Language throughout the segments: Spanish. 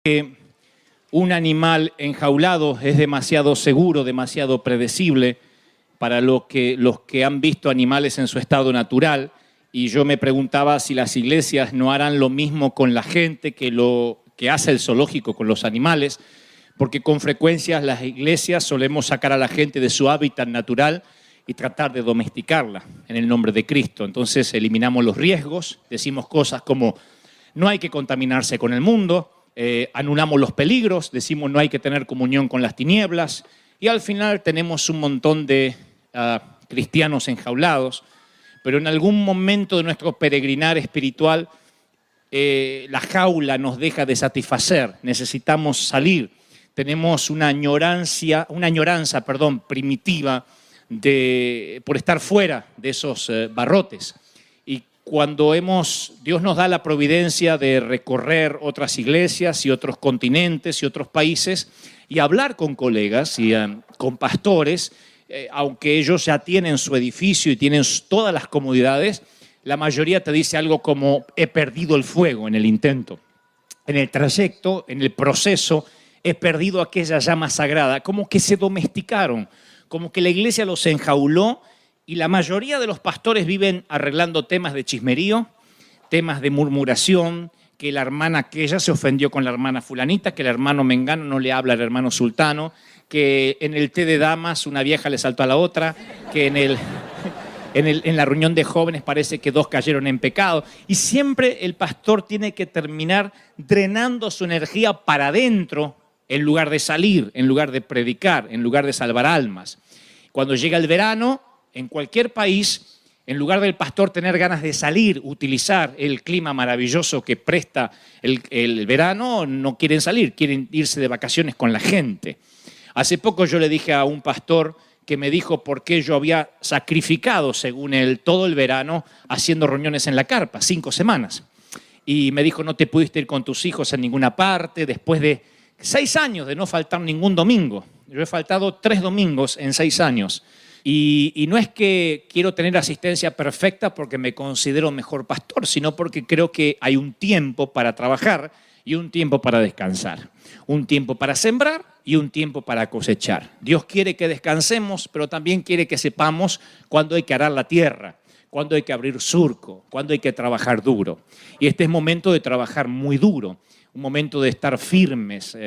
que un animal enjaulado es demasiado seguro, demasiado predecible para los que han visto animales en su estado natural. Y yo me preguntaba si las iglesias no harán lo mismo con la gente que hace el zoológico con los animales, porque con frecuencia las iglesias solemos sacar a la gente de su hábitat natural y tratar de domesticarla en el nombre de Cristo. Entonces eliminamos los riesgos, decimos cosas como no hay que contaminarse con el mundo, anulamos los peligros, decimos no hay que tener comunión con las tinieblas, y al final tenemos un montón de cristianos enjaulados, pero en algún momento de nuestro peregrinar espiritual la jaula nos deja de satisfacer, necesitamos salir, tenemos una añoranza primitiva por estar fuera de esos barrotes. Y cuando Dios nos da la providencia de recorrer otras iglesias y otros continentes y otros países y hablar con colegas y con pastores, aunque ellos ya tienen su edificio y tienen todas las comodidades, la mayoría te dice algo como he perdido el fuego en el intento, en el trayecto, en el proceso, he perdido aquella llama sagrada, como que se domesticaron, como que la iglesia los enjauló. Y la mayoría de los pastores viven arreglando temas de chismerío, temas de murmuración, que la hermana aquella se ofendió con la hermana fulanita, que el hermano mengano no le habla al hermano sultano, que en el té de damas una vieja le saltó a la otra, que en la reunión de jóvenes parece que dos cayeron en pecado. Y siempre el pastor tiene que terminar drenando su energía para adentro en lugar de salir, en lugar de predicar, en lugar de salvar almas. Cuando llega el verano, en cualquier país, en lugar del pastor tener ganas de salir, utilizar el clima maravilloso que presta el verano, no quieren salir, quieren irse de vacaciones con la gente. Hace poco yo le dije a un pastor que me dijo por qué yo había sacrificado, según él, todo el verano haciendo reuniones en la carpa, 5 semanas. Y me dijo, no te pudiste ir con tus hijos a ninguna parte, después de 6 años de no faltar ningún domingo. Yo he faltado 3 domingos en 6 años. Y no es que quiero tener asistencia perfecta porque me considero mejor pastor, sino porque creo que hay un tiempo para trabajar y un tiempo para descansar. Un tiempo para sembrar y un tiempo para cosechar. Dios quiere que descansemos, pero también quiere que sepamos cuándo hay que arar la tierra, cuándo hay que abrir surco, cuándo hay que trabajar duro. Y este es momento de trabajar muy duro, un momento de estar firmes.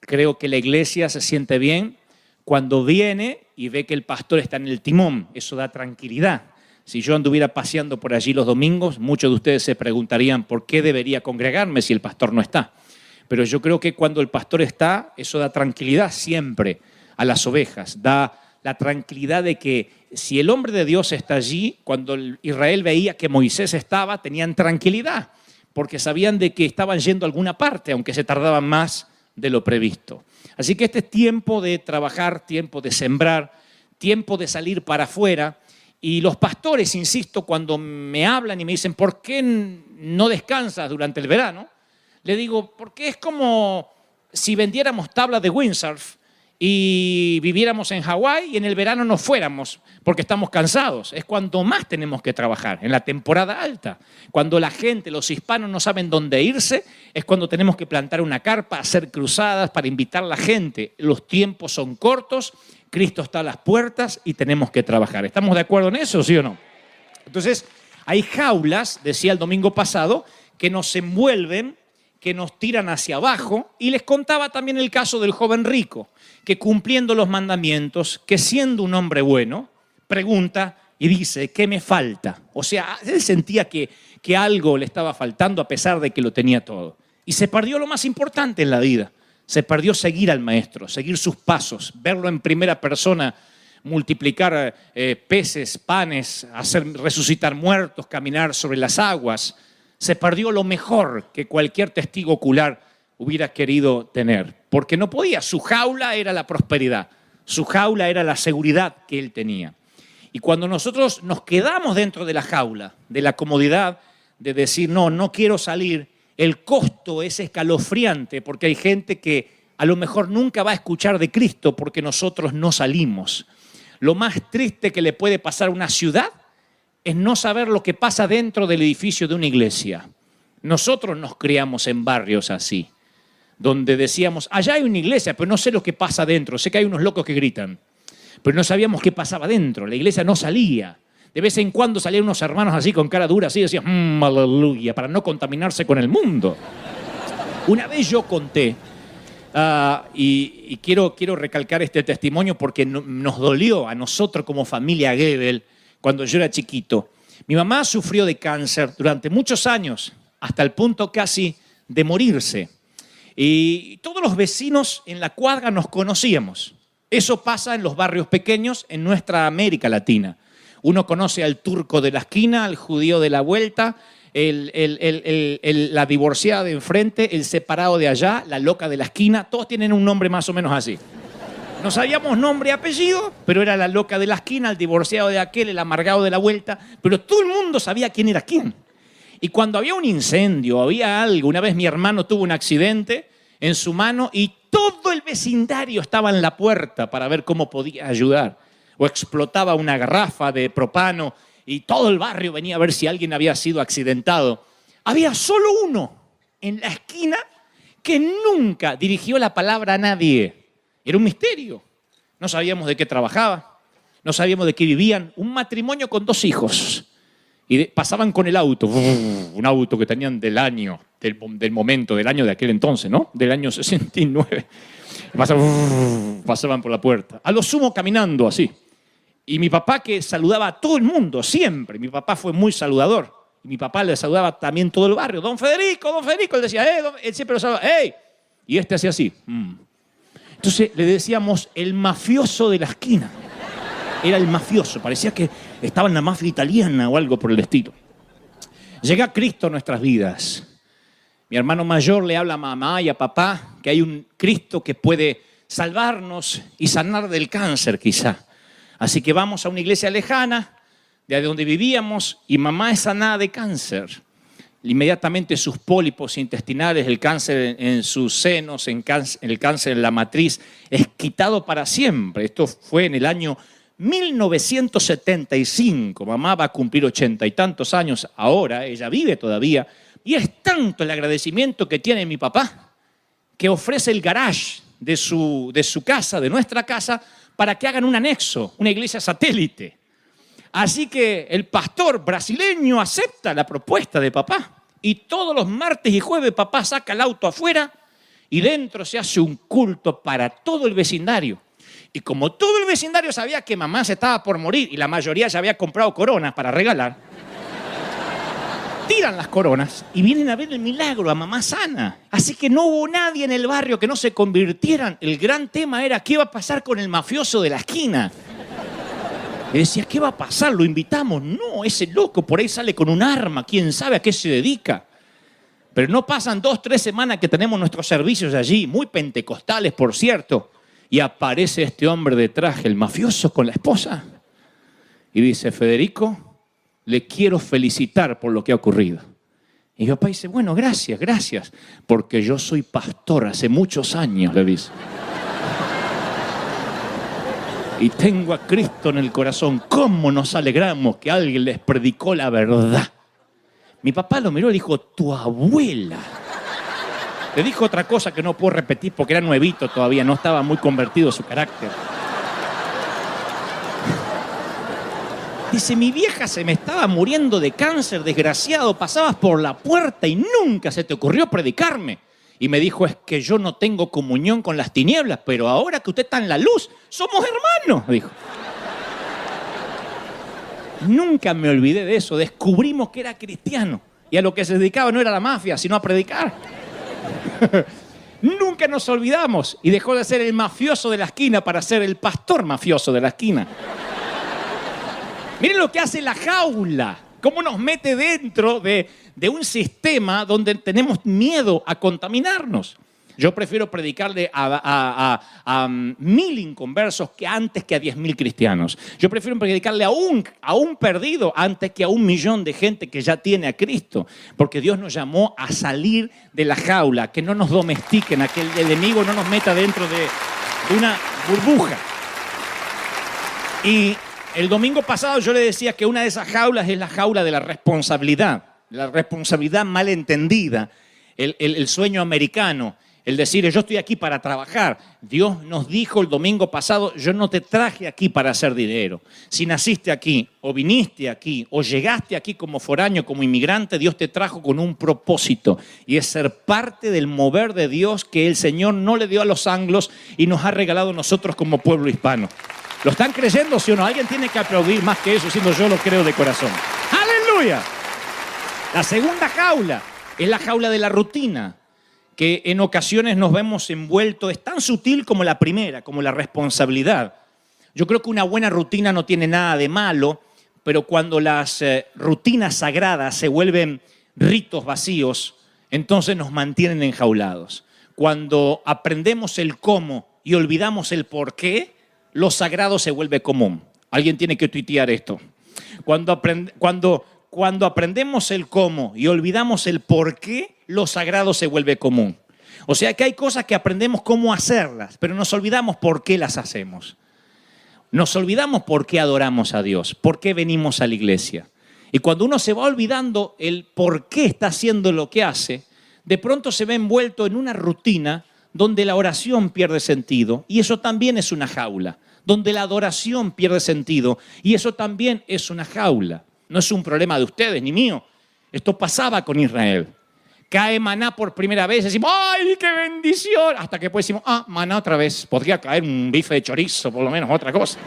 Creo que la iglesia se siente bien cuando viene y ve que el pastor está en el timón. Eso da tranquilidad. Si yo anduviera paseando por allí los domingos, muchos de ustedes se preguntarían por qué debería congregarme si el pastor no está. Pero yo creo que cuando el pastor está, eso da tranquilidad siempre a las ovejas. Da la tranquilidad de que si el hombre de Dios está allí, cuando Israel veía que Moisés estaba, tenían tranquilidad, porque sabían de que estaban yendo a alguna parte, aunque se tardaban más de lo previsto. Así que este es tiempo de trabajar, tiempo de sembrar, tiempo de salir para afuera. Y los pastores, insisto, cuando me hablan y me dicen, ¿por qué no descansas durante el verano? Le digo, porque es como si vendiéramos tablas de windsurf y viviéramos en Hawái y en el verano no fuéramos porque estamos cansados. Es cuando más tenemos que trabajar, en la temporada alta. Cuando la gente, los hispanos no saben dónde irse, es cuando tenemos que plantar una carpa, hacer cruzadas para invitar a la gente. Los tiempos son cortos, Cristo está a las puertas y tenemos que trabajar. ¿Estamos de acuerdo en eso, sí o no? Entonces, hay jaulas, decía el domingo pasado, que nos envuelven, que nos tiran hacia abajo, y les contaba también el caso del joven rico, que cumpliendo los mandamientos, que siendo un hombre bueno, pregunta y dice, ¿qué me falta? O sea, él sentía que algo le estaba faltando a pesar de que lo tenía todo. Y se perdió lo más importante en la vida, se perdió seguir al maestro, seguir sus pasos, verlo en primera persona, multiplicar peces, panes, hacer resucitar muertos, caminar sobre las aguas. Se perdió lo mejor que cualquier testigo ocular hubiera querido tener, porque no podía. Su jaula era la prosperidad, su jaula era la seguridad que él tenía. Y cuando nosotros nos quedamos dentro de la jaula, de la comodidad, de decir, no quiero salir, el costo es escalofriante, porque hay gente que a lo mejor nunca va a escuchar de Cristo porque nosotros no salimos. Lo más triste que le puede pasar a una ciudad es no saber lo que pasa dentro del edificio de una iglesia. Nosotros nos criamos en barrios así, donde decíamos, allá hay una iglesia, pero no sé lo que pasa adentro. Sé que hay unos locos que gritan, pero no sabíamos qué pasaba adentro. La iglesia no salía. De vez en cuando salían unos hermanos así con cara dura, así decían, aleluya, para no contaminarse con el mundo. Una vez yo conté, y quiero recalcar este testimonio porque nos dolió a nosotros como familia Gebel cuando yo era chiquito. Mi mamá sufrió de cáncer durante muchos años, hasta el punto casi de morirse. Y todos los vecinos en la cuadra nos conocíamos. Eso pasa en los barrios pequeños en nuestra América Latina. Uno conoce al turco de la esquina, al judío de la vuelta, la divorciada de enfrente, el separado de allá, la loca de la esquina. Todos tienen un nombre más o menos así. No sabíamos nombre y apellido, pero era la loca de la esquina, el divorciado de aquel, el amargado de la vuelta. Pero todo el mundo sabía quién era quién. Y cuando había un incendio, había algo, una vez mi hermano tuvo un accidente en su mano y todo el vecindario estaba en la puerta para ver cómo podía ayudar. O explotaba una garrafa de propano y todo el barrio venía a ver si alguien había sido accidentado. Había solo uno en la esquina que nunca dirigió la palabra a nadie. Era un misterio. No sabíamos de qué trabajaba, no sabíamos de qué vivían. Un matrimonio con 2 hijos. Y pasaban con el auto, un auto que tenían del año, del momento, del año de aquel entonces, ¿no? Del año 69. Pasaban por la puerta. A lo sumo caminando así. Y mi papá, que saludaba a todo el mundo, siempre. Mi papá fue muy saludador. Y mi papá le saludaba también todo el barrio. Don Federico. Él decía, él siempre lo saludaba, ¡hey! Y este hacía así. Entonces le decíamos el mafioso de la esquina. Era el mafioso. Parecía que estaba en la mafia italiana o algo por el estilo. Llega Cristo a nuestras vidas. Mi hermano mayor le habla a mamá y a papá que hay un Cristo que puede salvarnos y sanar del cáncer quizá. Así que vamos a una iglesia lejana, de donde vivíamos, y mamá es sanada de cáncer. Inmediatamente sus pólipos intestinales, el cáncer en sus senos, el cáncer en la matriz, es quitado para siempre. Esto fue en el año 1975. Mamá va a cumplir 80 y tantos años ahora, ella vive todavía. Y es tanto el agradecimiento que tiene mi papá, que ofrece el garage de su casa, de nuestra casa, para que hagan un anexo, una iglesia satélite. Así que el pastor brasileño acepta la propuesta de papá. Y todos los martes y jueves papá saca el auto afuera y dentro se hace un culto para todo el vecindario. Y como todo el vecindario sabía que mamá se estaba por morir y la mayoría ya había comprado coronas para regalar, tiran las coronas y vienen a ver el milagro, a mamá sana. Así que no hubo nadie en el barrio que no se convirtieran. El gran tema era qué iba a pasar con el mafioso de la esquina. Y decía, ¿qué va a pasar? ¿Lo invitamos? No, ese loco por ahí sale con un arma, quién sabe a qué se dedica. Pero no pasan 2, 3 semanas que tenemos nuestros servicios allí, muy pentecostales, por cierto, y aparece este hombre detrás, el mafioso, con la esposa. Y dice, Federico, le quiero felicitar por lo que ha ocurrido. Y mi papá dice, bueno, gracias, porque yo soy pastor hace muchos años, le dice. Y tengo a Cristo en el corazón. ¿Cómo nos alegramos que alguien les predicó la verdad? Mi papá lo miró y dijo, tu abuela. Le dijo otra cosa que no puedo repetir porque era nuevito todavía, no estaba muy convertido su carácter. Dice, mi vieja se me estaba muriendo de cáncer, desgraciado, pasabas por la puerta y nunca se te ocurrió predicarme. Y me dijo, es que yo no tengo comunión con las tinieblas, pero ahora que usted está en la luz, somos hermanos, dijo. Nunca me olvidé de eso, descubrimos que era cristiano y a lo que se dedicaba no era la mafia, sino a predicar. Nunca nos olvidamos y dejó de ser el mafioso de la esquina para ser el pastor mafioso de la esquina. Miren lo que hace la jaula, cómo nos mete dentro de un sistema donde tenemos miedo a contaminarnos. Yo prefiero predicarle a 1000 inconversos que antes que a 10.000 cristianos. Yo prefiero predicarle a un perdido antes que a 1 millón de gente que ya tiene a Cristo. Porque Dios nos llamó a salir de la jaula, que no nos domestiquen, a que el enemigo no nos meta dentro de una burbuja. Y el domingo pasado yo le decía que una de esas jaulas es la jaula de la responsabilidad mal entendida, el sueño americano. El decir, yo estoy aquí para trabajar. Dios nos dijo el domingo pasado, yo no te traje aquí para hacer dinero. Si naciste aquí, o viniste aquí, o llegaste aquí como foráneo, como inmigrante, Dios te trajo con un propósito. Y es ser parte del mover de Dios que el Señor no le dio a los anglos y nos ha regalado a nosotros como pueblo hispano. ¿Lo están creyendo, sí o no? Alguien tiene que aplaudir más que eso, siendo yo lo creo de corazón. ¡Aleluya! La segunda jaula es la jaula de la rutina, que en ocasiones nos vemos envueltos, es tan sutil como la primera, como la responsabilidad. Yo creo que una buena rutina no tiene nada de malo, pero cuando las rutinas sagradas se vuelven ritos vacíos, entonces nos mantienen enjaulados. Cuando aprendemos el cómo y olvidamos el por qué, lo sagrado se vuelve común. Alguien tiene que tuitear esto. Cuando aprendemos el cómo y olvidamos el por qué, lo sagrado se vuelve común. O sea que hay cosas que aprendemos cómo hacerlas, pero nos olvidamos por qué las hacemos. Nos olvidamos por qué adoramos a Dios, por qué venimos a la iglesia. Y cuando uno se va olvidando el por qué está haciendo lo que hace, de pronto se ve envuelto en una rutina donde la oración pierde sentido, y eso también es una jaula. Donde la adoración pierde sentido, y eso también es una jaula. No es un problema de ustedes ni mío. Esto pasaba con Israel. Cae maná por primera vez, decimos, ¡ay, qué bendición! Hasta que después decimos, maná otra vez. Podría caer un bife de chorizo, por lo menos, otra cosa.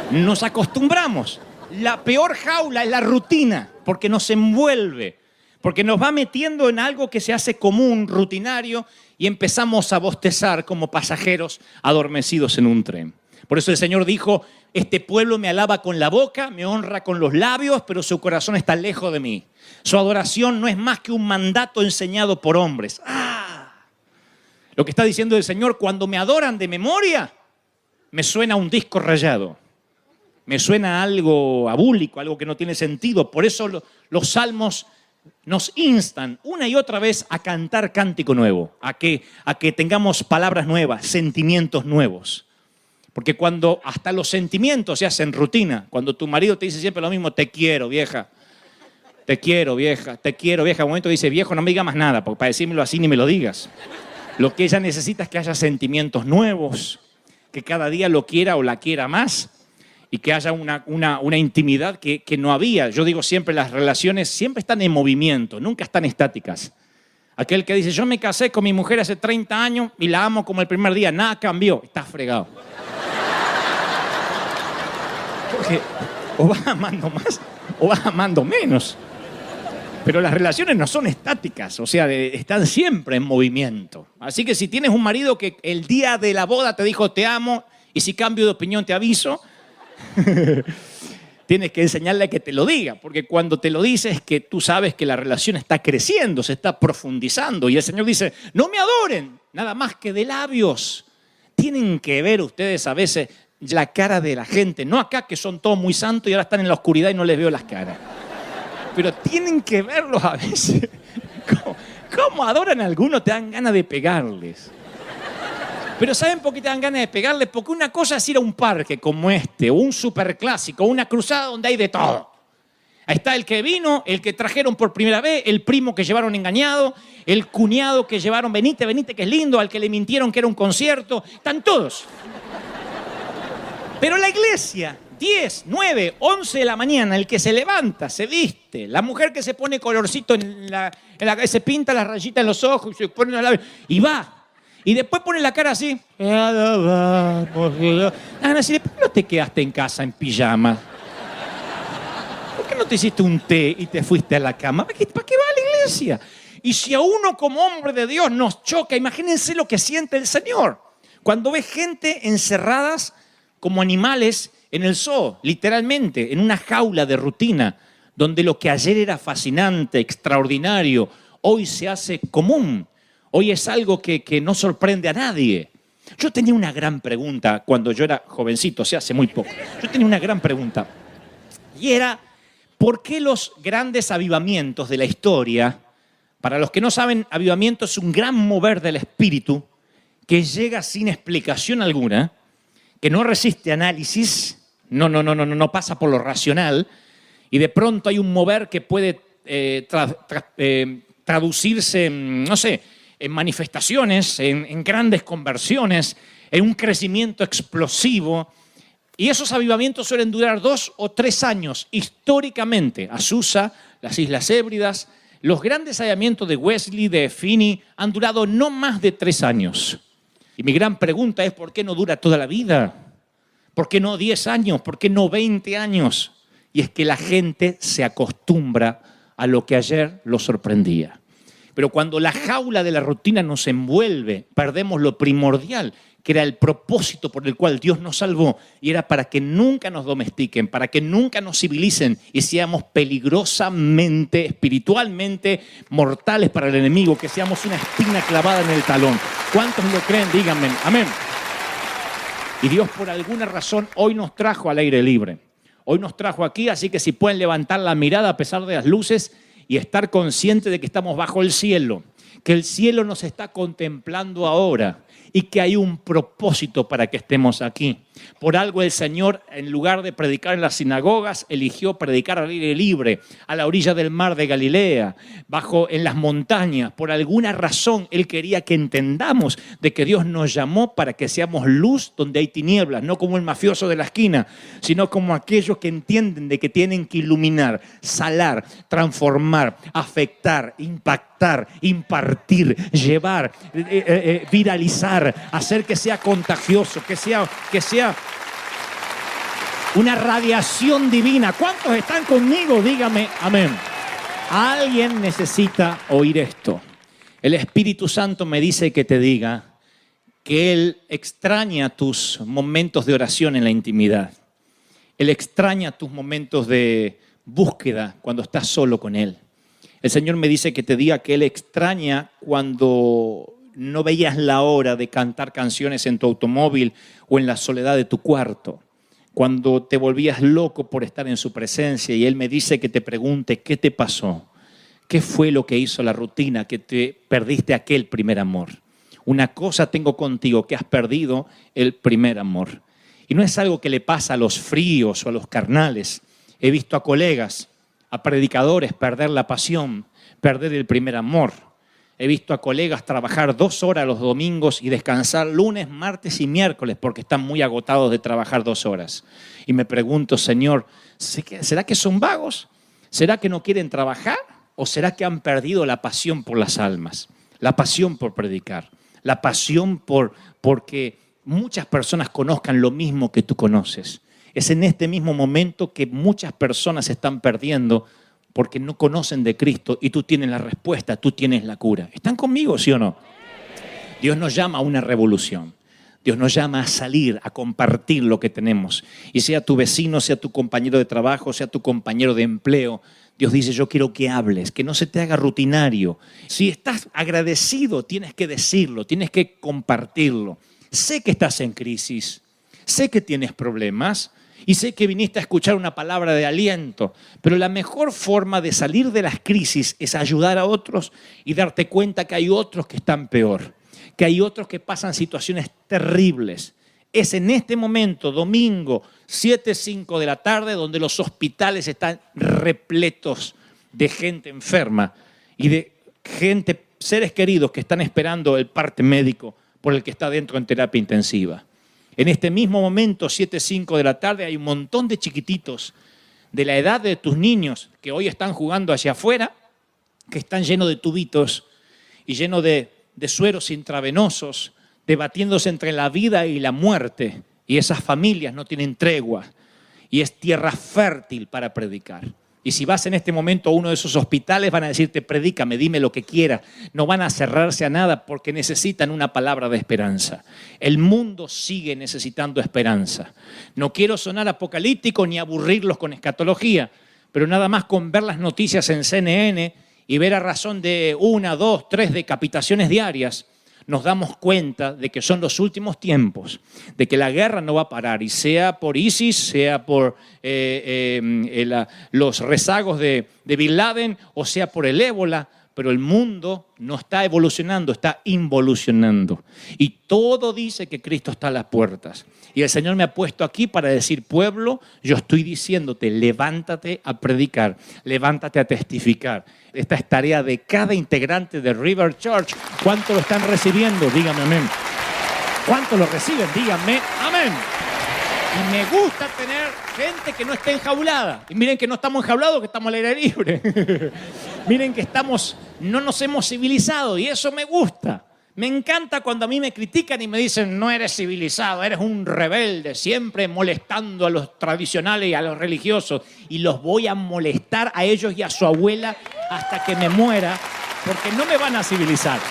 Nos acostumbramos. La peor jaula es la rutina, porque nos envuelve, porque nos va metiendo en algo que se hace común, rutinario, y empezamos a bostezar como pasajeros adormecidos en un tren. Por eso el Señor dijo, este pueblo me alaba con la boca, me honra con los labios, pero su corazón está lejos de mí. Su adoración no es más que un mandato enseñado por hombres. Lo que está diciendo el Señor, cuando me adoran de memoria, me suena un disco rayado. Me suena algo abúlico, algo que no tiene sentido. Por eso los salmos nos instan una y otra vez a cantar cántico nuevo, a que tengamos palabras nuevas, sentimientos nuevos. Porque cuando hasta los sentimientos se hacen rutina, cuando tu marido te dice siempre lo mismo, te quiero, vieja, te quiero, vieja, te quiero, vieja. En un momento dice, viejo, no me digas más nada, porque para decírmelo así ni me lo digas. Lo que ella necesita es que haya sentimientos nuevos, que cada día lo quiera o la quiera más, y que haya una intimidad que no había. Yo digo siempre, las relaciones siempre están en movimiento, nunca están estáticas. Aquel que dice, yo me casé con mi mujer hace 30 años y la amo como el primer día, nada cambió, está fregado. Porque o vas amando más o vas amando menos. Pero las relaciones no son estáticas, o sea, están siempre en movimiento. Así que si tienes un marido que el día de la boda te dijo te amo y si cambio de opinión te aviso, tienes que enseñarle a que te lo diga, porque cuando te lo dice es que tú sabes que la relación está creciendo, se está profundizando. Y el Señor dice, no me adoren, nada más que de labios. Tienen que ver ustedes a veces la cara de la gente, no acá que son todos muy santos y ahora están en la oscuridad y no les veo las caras. Pero tienen que verlos a veces. ¿Cómo adoran a algunos? Te dan ganas de pegarles. Pero ¿saben por qué te dan ganas de pegarles? Porque una cosa es ir a un parque como este, o un superclásico, o una cruzada donde hay de todo. Ahí está el que vino, el que trajeron por primera vez, el primo que llevaron engañado, el cuñado que llevaron, venite, que es lindo, al que le mintieron que era un concierto. Están todos. Pero la iglesia, 10, 9, 11 de la mañana, el que se levanta, se viste, la mujer que se pone colorcito se pinta las rayitas en los ojos y se pone los labios y va. Y después pone la cara así. Ana, si después no te quedaste en casa en pijama. ¿Por qué no te hiciste un té y te fuiste a la cama? ¿Para qué va a la iglesia? Y si a uno como hombre de Dios nos choca, imagínense lo que siente el Señor. Cuando ve gente encerradas como animales en el zoo, literalmente, en una jaula de rutina, donde lo que ayer era fascinante, extraordinario, hoy se hace común. Hoy es algo que no sorprende a nadie. Yo tenía una gran pregunta cuando yo era jovencito, o sea, hace muy poco. Yo tenía una gran pregunta. Y era, ¿por qué los grandes avivamientos de la historia? Para los que no saben, avivamiento es un gran mover del espíritu que llega sin explicación alguna, que no resiste análisis, no pasa por lo racional, y de pronto hay un mover que puede traducirse, no sé, en manifestaciones, en grandes conversiones, en un crecimiento explosivo. Y esos avivamientos suelen durar 2 o 3 años. Históricamente, Azusa, las Islas Hébridas, los grandes avivamientos de Wesley, de Finney, han durado no más de 3 años. Y mi gran pregunta es, ¿por qué no dura toda la vida? ¿Por qué no 10 años? ¿Por qué no 20 años? Y es que la gente se acostumbra a lo que ayer lo sorprendía. Pero cuando la jaula de la rutina nos envuelve, perdemos lo primordial, que era el propósito por el cual Dios nos salvó, y era para que nunca nos domestiquen, para que nunca nos civilicen y seamos peligrosamente, espiritualmente mortales para el enemigo, que seamos una espina clavada en el talón. ¿Cuántos lo creen? Díganme. Amén. Y Dios por alguna razón hoy nos trajo al aire libre. Hoy nos trajo aquí, así que si pueden levantar la mirada a pesar de las luces y estar conscientes de que estamos bajo el cielo, que el cielo nos está contemplando ahora y que hay un propósito para que estemos aquí. Por algo el Señor, en lugar de predicar en las sinagogas, eligió predicar al aire libre, a la orilla del mar de Galilea, en las montañas. Por alguna razón Él quería que entendamos de que Dios nos llamó para que seamos luz donde hay tinieblas, no como el mafioso de la esquina, sino como aquellos que entienden de que tienen que iluminar, salar, transformar, afectar, impactar, impartir, llevar, viralizar, hacer que sea contagioso, que sea una radiación divina. ¿Cuántos están conmigo? Dígame amén. Alguien necesita oír esto. El Espíritu Santo me dice que te diga que Él extraña tus momentos de oración en la intimidad. Él extraña tus momentos de búsqueda cuando estás solo con Él. El Señor me dice que te diga que Él extraña cuando no veías la hora de cantar canciones en tu automóvil o en la soledad de tu cuarto, cuando te volvías loco por estar en su presencia. Y Él me dice que te pregunte, ¿qué te pasó? ¿Qué fue lo que hizo la rutina que te perdiste aquel primer amor? Una cosa tengo contigo, que has perdido el primer amor. Y no es algo que le pasa a los fríos o a los carnales. He visto a colegas, a predicadores perder la pasión, perder el primer amor. He visto a colegas trabajar 2 horas los domingos y descansar lunes, martes y miércoles porque están muy agotados de trabajar 2 horas. Y me pregunto, Señor, ¿será que son vagos? ¿Será que no quieren trabajar? ¿O será que han perdido la pasión por las almas? La pasión por predicar, la pasión porque muchas personas conozcan lo mismo que tú conoces. Es en este mismo momento que muchas personas se están perdiendo porque no conocen de Cristo y tú tienes la respuesta, tú tienes la cura. ¿Están conmigo, sí o no? Dios nos llama a una revolución. Dios nos llama a salir, a compartir lo que tenemos. Y sea tu vecino, sea tu compañero de trabajo, sea tu compañero de empleo, Dios dice, yo quiero que hables, que no se te haga rutinario. Si estás agradecido, tienes que decirlo, tienes que compartirlo. Sé que estás en crisis, sé que tienes problemas, y sé que viniste a escuchar una palabra de aliento, pero la mejor forma de salir de las crisis es ayudar a otros y darte cuenta que hay otros que están peor, que hay otros que pasan situaciones terribles. Es en este momento, domingo, 7:05 de la tarde, donde los hospitales están repletos de gente enferma y de gente, seres queridos que están esperando el parte médico por el que está dentro en terapia intensiva. En este mismo momento, 7:05 de la tarde, hay un montón de chiquititos de la edad de tus niños que hoy están jugando hacia afuera, que están llenos de tubitos y llenos de sueros intravenosos, debatiéndose entre la vida y la muerte. Y esas familias no tienen tregua. Y es tierra fértil para predicar. Y si vas en este momento a uno de esos hospitales, van a decirte, predícame, dime lo que quieras. No van a cerrarse a nada porque necesitan una palabra de esperanza. El mundo sigue necesitando esperanza. No quiero sonar apocalíptico ni aburrirlos con escatología, pero nada más con ver las noticias en CNN y ver a razón de 1, 2, 3 decapitaciones diarias, nos damos cuenta de que son los últimos tiempos, de que la guerra no va a parar, y sea por ISIS, sea por los rezagos de Bin Laden, o sea por el ébola, pero el mundo no está evolucionando, está involucionando. Y todo dice que Cristo está a las puertas. Y el Señor me ha puesto aquí para decir, pueblo, yo estoy diciéndote, levántate a predicar, levántate a testificar. Esta es tarea de cada integrante de River Church. ¿Cuánto lo están recibiendo? Dígame amén. ¿Cuánto lo reciben? Díganme amén. Y me gusta tener gente que no esté enjaulada. Y miren que no estamos enjaulados, que estamos al aire libre. Miren que no nos hemos civilizado y eso me gusta. Me encanta cuando a mí me critican y me dicen, no eres civilizado, eres un rebelde, siempre molestando a los tradicionales y a los religiosos. Y los voy a molestar a ellos y a su abuela hasta que me muera, porque no me van a civilizar.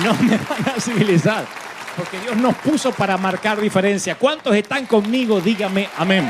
No me van a civilizar. Porque Dios nos puso para marcar diferencia. ¿Cuántos están conmigo? Dígame amén.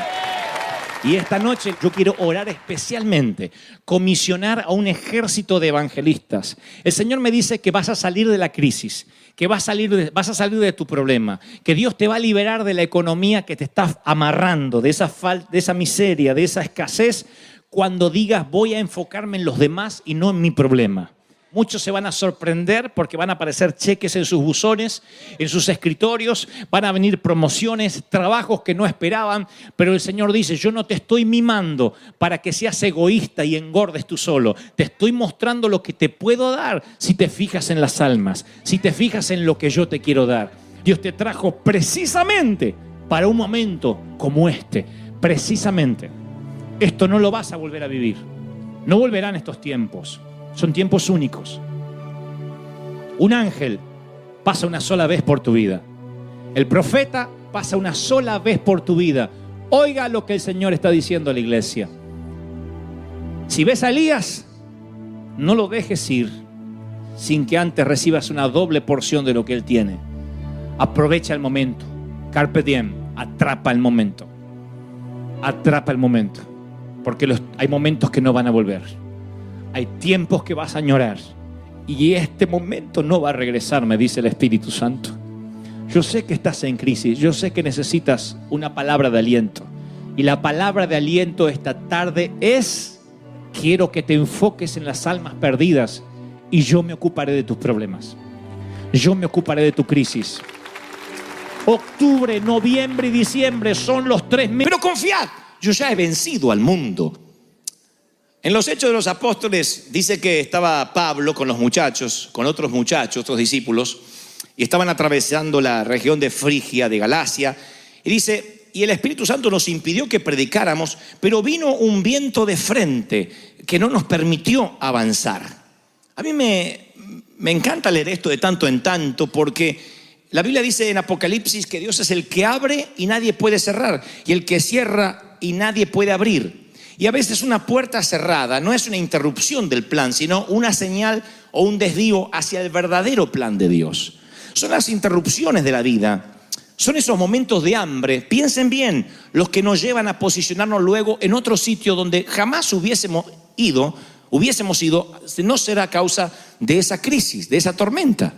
Y esta noche yo quiero orar especialmente, comisionar a un ejército de evangelistas. El Señor me dice que vas a salir de la crisis, que vas a salir de tu problema, que Dios te va a liberar de la economía que te está amarrando, de esa miseria, de esa escasez, cuando digas voy a enfocarme en los demás y no en mi problema. Muchos se van a sorprender porque van a aparecer cheques en sus buzones, en sus escritorios, van a venir promociones, trabajos que no esperaban, pero el Señor dice, yo no te estoy mimando para que seas egoísta y engordes tú solo. Te estoy mostrando lo que te puedo dar si te fijas en las almas, si te fijas en lo que yo te quiero dar. Dios te trajo precisamente para un momento como este, precisamente. Esto no lo vas a volver a vivir. No volverán estos tiempos. Son tiempos únicos. Un ángel pasa una sola vez por tu vida. El profeta pasa una sola vez por tu vida. Oiga lo que el Señor está diciendo a la iglesia. Si ves a Elías, no lo dejes ir sin que antes recibas una doble porción de lo que él tiene. Aprovecha el momento. Carpe diem. Atrapa el momento. Atrapa el momento. Porque hay momentos que no van a volver. Hay tiempos que vas a añorar y este momento no va a regresar, me dice el Espíritu Santo. Yo sé que estás en crisis, yo sé que necesitas una palabra de aliento. Y la palabra de aliento esta tarde es, quiero que te enfoques en las almas perdidas y yo me ocuparé de tus problemas. Yo me ocuparé de tu crisis. Octubre, noviembre y diciembre son los 3 meses. Pero confiad, yo ya he vencido al mundo. En los Hechos de los Apóstoles dice que estaba Pablo con los muchachos, con otros muchachos, otros discípulos, y estaban atravesando la región de Frigia, de Galacia, y dice, y el Espíritu Santo nos impidió que predicáramos, pero vino un viento de frente que no nos permitió avanzar. A mí me encanta leer esto de tanto en tanto, porque la Biblia dice en Apocalipsis que Dios es el que abre y nadie puede cerrar, y el que cierra y nadie puede abrir. Y a veces una puerta cerrada no es una interrupción del plan, sino una señal o un desvío hacia el verdadero plan de Dios. Son las interrupciones de la vida, son esos momentos de hambre, piensen bien, los que nos llevan a posicionarnos luego en otro sitio donde jamás hubiésemos ido, no será a causa de esa crisis, de esa tormenta.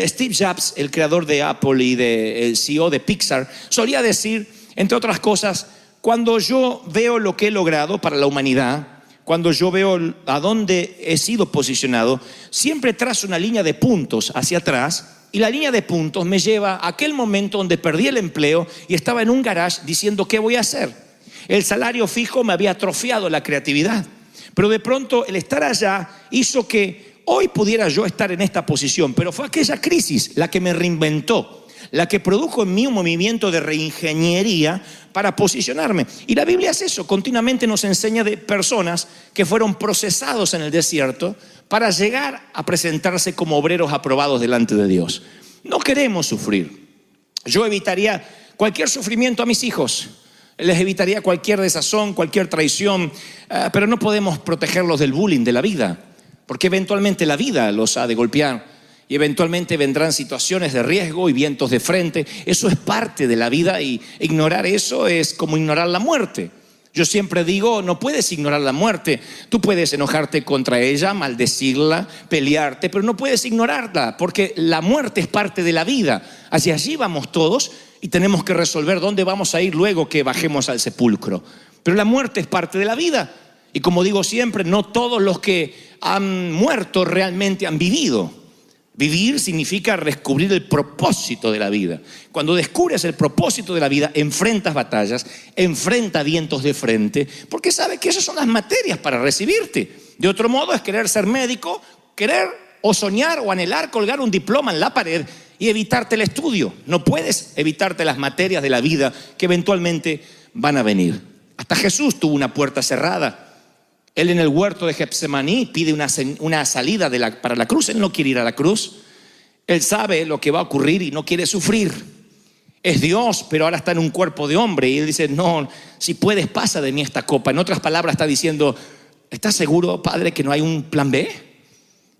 Steve Jobs, el creador de Apple y el CEO de Pixar, solía decir, entre otras cosas, cuando yo veo lo que he logrado para la humanidad, cuando yo veo a dónde he sido posicionado, siempre trazo una línea de puntos hacia atrás y la línea de puntos me lleva a aquel momento donde perdí el empleo y estaba en un garage diciendo ¿qué voy a hacer? El salario fijo me había atrofiado la creatividad, pero de pronto el estar allá hizo que hoy pudiera yo estar en esta posición, pero fue aquella crisis la que me reinventó, la que produjo en mí un movimiento de reingeniería para posicionarme. Y la Biblia es eso, continuamente nos enseña de personas que fueron procesados en el desierto para llegar a presentarse como obreros aprobados delante de Dios. No queremos sufrir. Yo evitaría cualquier sufrimiento a mis hijos, les evitaría cualquier desazón, cualquier traición, pero no podemos protegerlos del bullying de la vida, porque eventualmente la vida los ha de golpear. Y eventualmente vendrán situaciones de riesgo y vientos de frente. Eso es parte de la vida y ignorar eso es como ignorar la muerte. Yo siempre digo, no puedes ignorar la muerte. Tú puedes enojarte contra ella, maldecirla, pelearte, pero no puedes ignorarla porque la muerte es parte de la vida. Hacia allí vamos todos y tenemos que resolver dónde vamos a ir luego que bajemos al sepulcro. Pero la muerte es parte de la vida. Y como digo siempre, no todos los que han muerto realmente han vivido. Vivir significa descubrir el propósito de la vida. Cuando descubres el propósito de la vida, enfrentas batallas, enfrentas vientos de frente, porque sabes que esas son las materias para recibirte. De otro modo es querer ser médico, querer o soñar o anhelar colgar un diploma en la pared y evitarte el estudio. No puedes evitarte las materias de la vida que eventualmente van a venir. Hasta Jesús tuvo una puerta cerrada. Él en el huerto de Getsemaní pide una salida para la cruz. Él no quiere ir a la cruz. Él sabe lo que va a ocurrir y no quiere sufrir. Es Dios, pero ahora está en un cuerpo de hombre. Y él dice, no, si puedes, pasa de mí esta copa. En otras palabras está diciendo, ¿estás seguro, Padre, que no hay un plan B?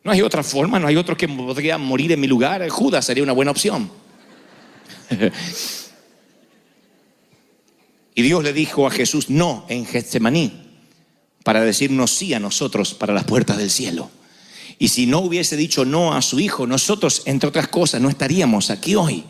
¿No hay otra forma? ¿No hay otro que podría morir en mi lugar? Judas sería una buena opción. Y Dios le dijo a Jesús no en Getsemaní, para decirnos sí a nosotros para las puertas del cielo. Y si no hubiese dicho no a su hijo, nosotros, entre otras cosas, no estaríamos aquí hoy.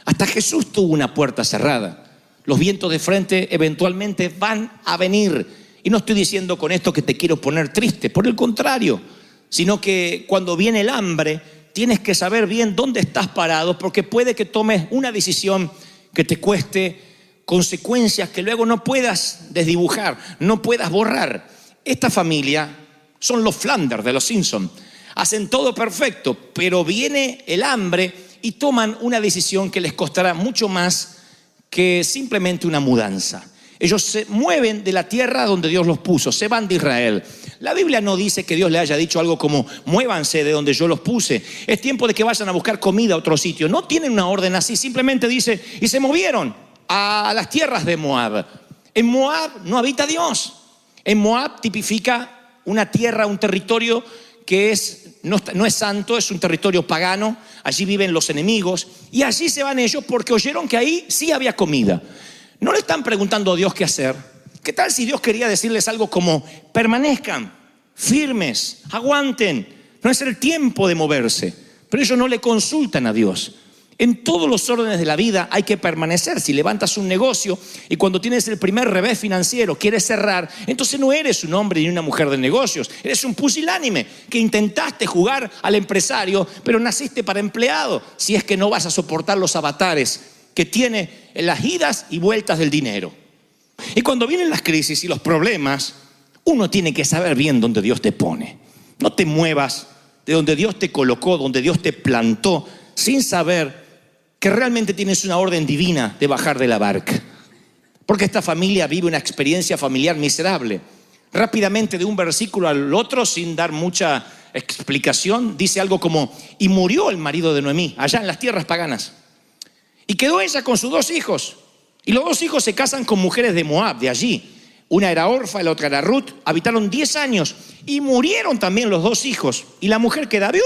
Hasta Jesús tuvo una puerta cerrada. Los vientos de frente eventualmente van a venir. Y no estoy diciendo con esto que te quiero poner triste, por el contrario, sino que cuando viene el hambre, tienes que saber bien dónde estás parado, porque puede que tomes una decisión que te cueste consecuencias que luego no puedas desdibujar, no puedas borrar. Esta familia son los Flanders de los Simpsons. Hacen todo perfecto, pero viene el hambre y toman una decisión que les costará mucho más que simplemente una mudanza. Ellos se mueven de la tierra donde Dios los puso, se van de Israel. La Biblia no dice que Dios le haya dicho algo como muévanse de donde yo los puse. Es tiempo de que vayan a buscar comida a otro sitio. No tienen una orden así, simplemente dice, y se movieron a las tierras de Moab. En Moab no habita Dios. En Moab tipifica una tierra, un territorio que no es santo, es un territorio pagano. Allí viven los enemigos y allí se van ellos porque oyeron que ahí sí había comida. No le están preguntando a Dios qué hacer. ¿Qué tal si Dios quería decirles algo como permanezcan, firmes, aguanten? No es el tiempo de moverse, pero ellos no le consultan a Dios. En todos los órdenes de la vida hay que permanecer. Si levantas un negocio y cuando tienes el primer revés financiero quieres cerrar, entonces no eres un hombre ni una mujer de negocios. Eres un pusilánime que intentaste jugar al empresario, pero naciste para empleado. Si es que no vas a soportar los avatares que tiene las idas y vueltas del dinero. Y cuando vienen las crisis y los problemas, uno tiene que saber bien dónde Dios te pone. No te muevas de donde Dios te colocó, donde Dios te plantó, sin saber que realmente tienes una orden divina de bajar de la barca. Porque esta familia vive una experiencia familiar miserable. Rápidamente de un versículo al otro, sin dar mucha explicación, dice algo como, y murió el marido de Noemí, allá en las tierras paganas. Y quedó ella con sus 2 hijos. Y los 2 hijos se casan con mujeres de Moab, de allí. Una era Orfa y la otra era Ruth. Habitaron 10 años y murieron también los 2 hijos. Y la mujer queda viuda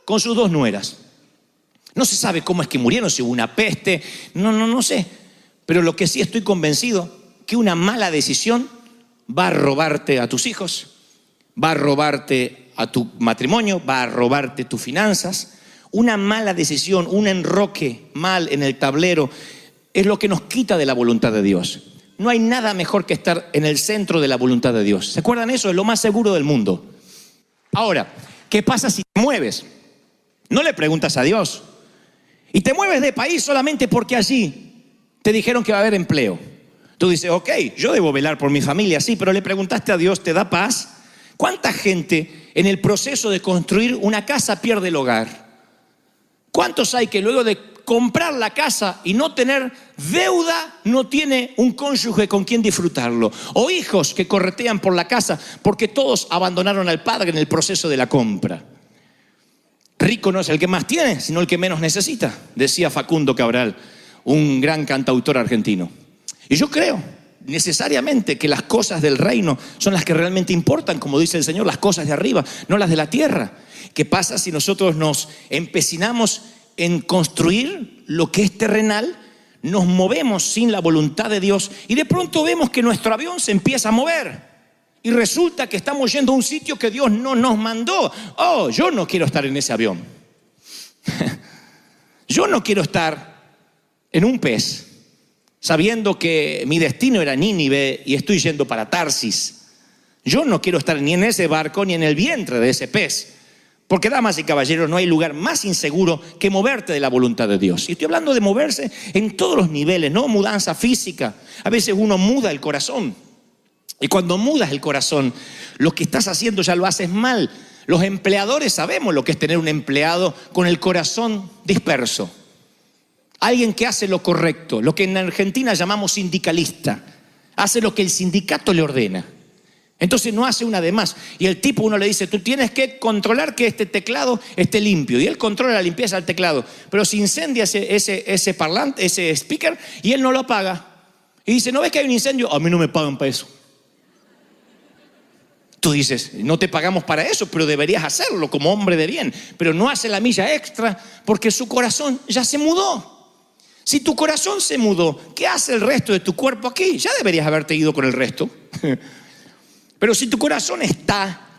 con sus 2 nueras. No se sabe cómo es que murieron, si hubo una peste, no sé. Pero lo que sí estoy convencido, que una mala decisión va a robarte a tus hijos, va a robarte a tu matrimonio, va a robarte tus finanzas. Una mala decisión, un enroque mal en el tablero, es lo que nos quita de la voluntad de Dios. No hay nada mejor que estar en el centro de la voluntad de Dios. ¿Se acuerdan eso? Es lo más seguro del mundo. Ahora, ¿qué pasa si te mueves? No le preguntas a Dios. Y te mueves de país solamente porque allí te dijeron que va a haber empleo. Tú dices, ok, yo debo velar por mi familia, sí, pero le preguntaste a Dios, ¿te da paz? ¿Cuánta gente en el proceso de construir una casa pierde el hogar? ¿Cuántos hay que luego de comprar la casa y no tener deuda, no tiene un cónyuge con quien disfrutarlo? O hijos que corretean por la casa porque todos abandonaron al padre en el proceso de la compra. Rico no es el que más tiene, sino el que menos necesita, decía Facundo Cabral, un gran cantautor argentino. Y yo creo necesariamente que las cosas del reino son las que realmente importan, como dice el Señor, las cosas de arriba, no las de la tierra. ¿Qué pasa si nosotros nos empecinamos en construir lo que es terrenal? Nos movemos sin la voluntad de Dios y de pronto vemos que nuestro avión se empieza a mover. Y resulta que estamos yendo a un sitio que Dios no nos mandó. Oh, yo no quiero estar en ese avión. Yo no quiero estar en un pez, sabiendo que mi destino era Nínive y estoy yendo para Tarsis. Yo no quiero estar ni en ese barco ni en el vientre de ese pez. Porque, damas y caballeros, no hay lugar más inseguro que moverte de la voluntad de Dios. Y estoy hablando de moverse en todos los niveles, no mudanza física. A veces uno muda el corazón. Y cuando mudas el corazón, lo que estás haciendo ya lo haces mal. Los empleadores sabemos lo que es tener un empleado con el corazón disperso. Alguien que hace lo correcto, lo que en Argentina llamamos sindicalista. Hace lo que el sindicato le ordena. Entonces no hace una de más. Y el tipo, uno le dice, tú tienes que controlar que este teclado esté limpio. Y él controla la limpieza del teclado. Pero se incendia ese parlante, ese speaker, y él no lo apaga. Y dice, ¿no ves que hay un incendio? A mí no me pagan para eso. Tú dices, no te pagamos para eso, pero deberías hacerlo como hombre de bien. Pero no hace la milla extra porque su corazón ya se mudó. Si tu corazón se mudó, ¿qué hace el resto de tu cuerpo aquí? Ya deberías haberte ido con el resto. Pero si tu corazón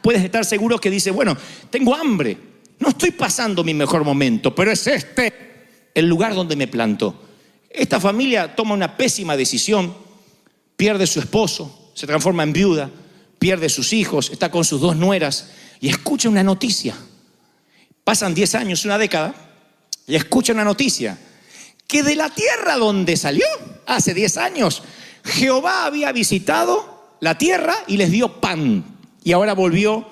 puedes estar seguro que dice, bueno, tengo hambre, no estoy pasando mi mejor momento, pero es el lugar donde me planto. Esta familia toma una pésima decisión, pierde su esposo, se transforma en viuda, pierde sus hijos, está con sus 2 nueras y escucha una noticia. Pasan 10 años, una década, y escucha una noticia, que de la tierra donde salió, hace 10 años, Jehová había visitado la tierra y les dio pan. Y ahora volvió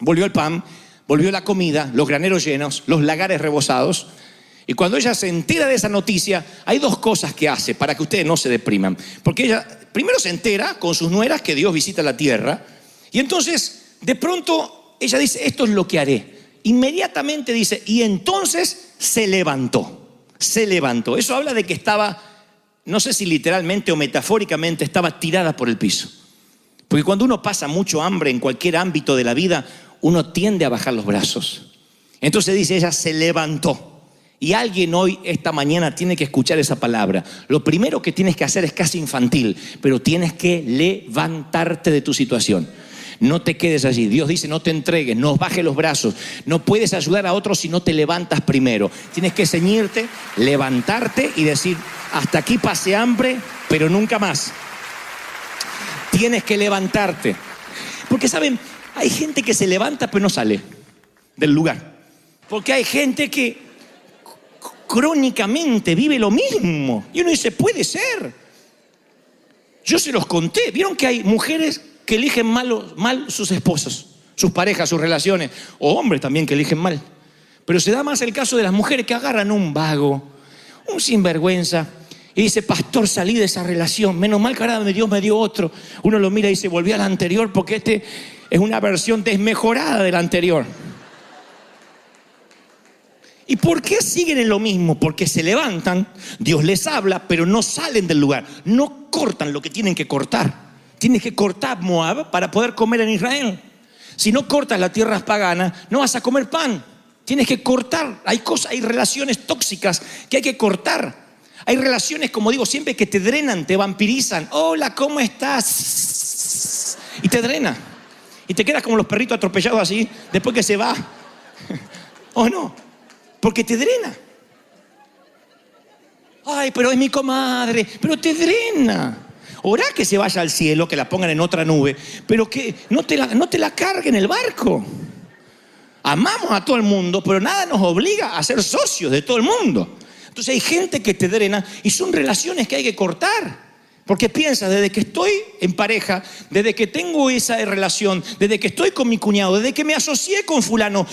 el pan, volvió la comida, los graneros llenos, los lagares rebosados. Y cuando ella se entera de esa noticia, hay 2 cosas que hace para que ustedes no se depriman. Porque ella primero se entera con sus nueras que Dios visita la tierra. Y entonces, de pronto, ella dice, esto es lo que haré. Inmediatamente dice, y entonces se levantó. Se levantó. Eso habla de que estaba, no sé si literalmente o metafóricamente, estaba tirada por el piso. Porque cuando uno pasa mucho hambre en cualquier ámbito de la vida, uno tiende a bajar los brazos. Entonces dice, ella se levantó. Y alguien hoy, esta mañana, tiene que escuchar esa palabra. Lo primero que tienes que hacer es casi infantil, pero tienes que levantarte de tu situación. No te quedes allí. Dios dice, no te entregues, no bajes los brazos. No puedes ayudar a otros si no te levantas primero. Tienes que ceñirte, levantarte y decir, hasta aquí pasé hambre, pero nunca más. Tienes que levantarte. Porque, ¿saben? Hay gente que se levanta pero no sale del lugar. Porque hay gente que crónicamente vive lo mismo. Y uno dice, puede ser. Yo se los conté. ¿Vieron que hay mujeres que eligen mal sus esposos, sus parejas, sus relaciones? O hombres también que eligen mal. Pero se da más el caso de las mujeres que agarran un vago, un sinvergüenza, y dice, pastor, salí de esa relación. Menos mal que ahora Dios me dio otro. Uno lo mira y dice, volví a la anterior porque este es una versión desmejorada de la anterior. ¿Y por qué siguen en lo mismo? Porque se levantan, Dios les habla, pero no salen del lugar. No cortan lo que tienen que cortar. Tienes que cortar Moab para poder comer en Israel. Si no cortas las tierras paganas, no vas a comer pan. Tienes que cortar. Hay relaciones tóxicas que hay que cortar. Hay relaciones, como digo siempre, que te drenan, te vampirizan. Hola, ¿cómo estás? Y te drena. Y te quedas como los perritos atropellados así, después que se va. ¿O no? Porque te drena. Ay, pero es mi comadre. Pero te drena. Orá que se vaya al cielo, que la pongan en otra nube, pero que no te la carguen el barco. Amamos a todo el mundo, pero nada nos obliga a ser socios de todo el mundo. Entonces hay gente que te drena y son relaciones que hay que cortar. Porque piensas, desde que estoy en pareja, desde que tengo esa relación, desde que estoy con mi cuñado, desde que me asocié con fulano,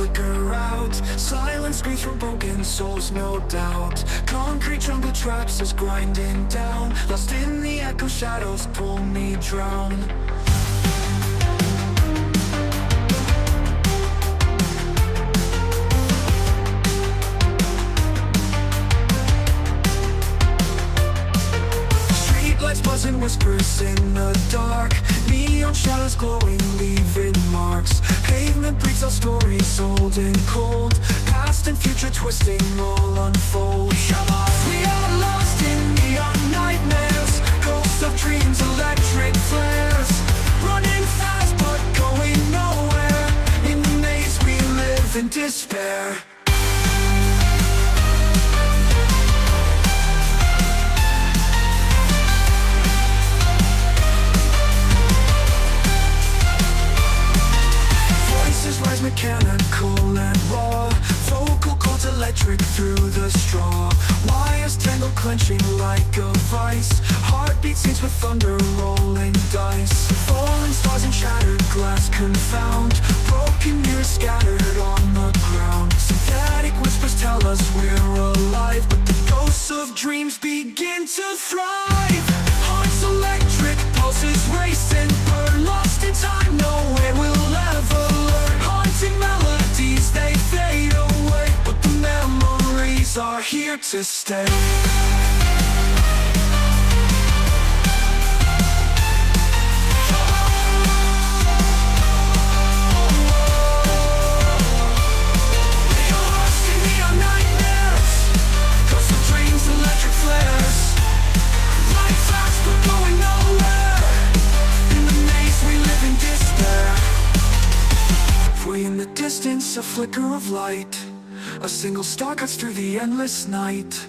flicker out. Silence screams from broken souls, no doubt. Concrete jungle traps us grinding down. Lost in the echo, shadows pull me drown. Streetlights buzzing, whispers in the dark. Neon shadows glowing, leaving marks. Pavement breathes our stories, old and cold. Past and future twisting, all unfold. We are lost in neon nightmares. Ghosts of dreams, electric flares. Running fast but going nowhere. In the maze we live in despair. Rise mechanical and raw. Vocal cords electric through the straw. Wires tangled, clenching like a vice. Heartbeat scenes with thunder, rolling dice. Falling stars and shattered glass confound. Broken mirrors scattered on the ground. Synthetic whispers tell us we're alive, but the ghosts of dreams begin to thrive. Hearts electric, pulses racing. We're lost in time, nowhere we'll ever learn. Haunting melodies, they fade away, but the memories are here to stay. In the distance, a flicker of light. A single star cuts through the endless night.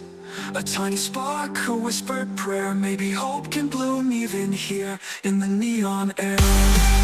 A tiny spark, a whispered prayer. Maybe hope can bloom even here in the neon air.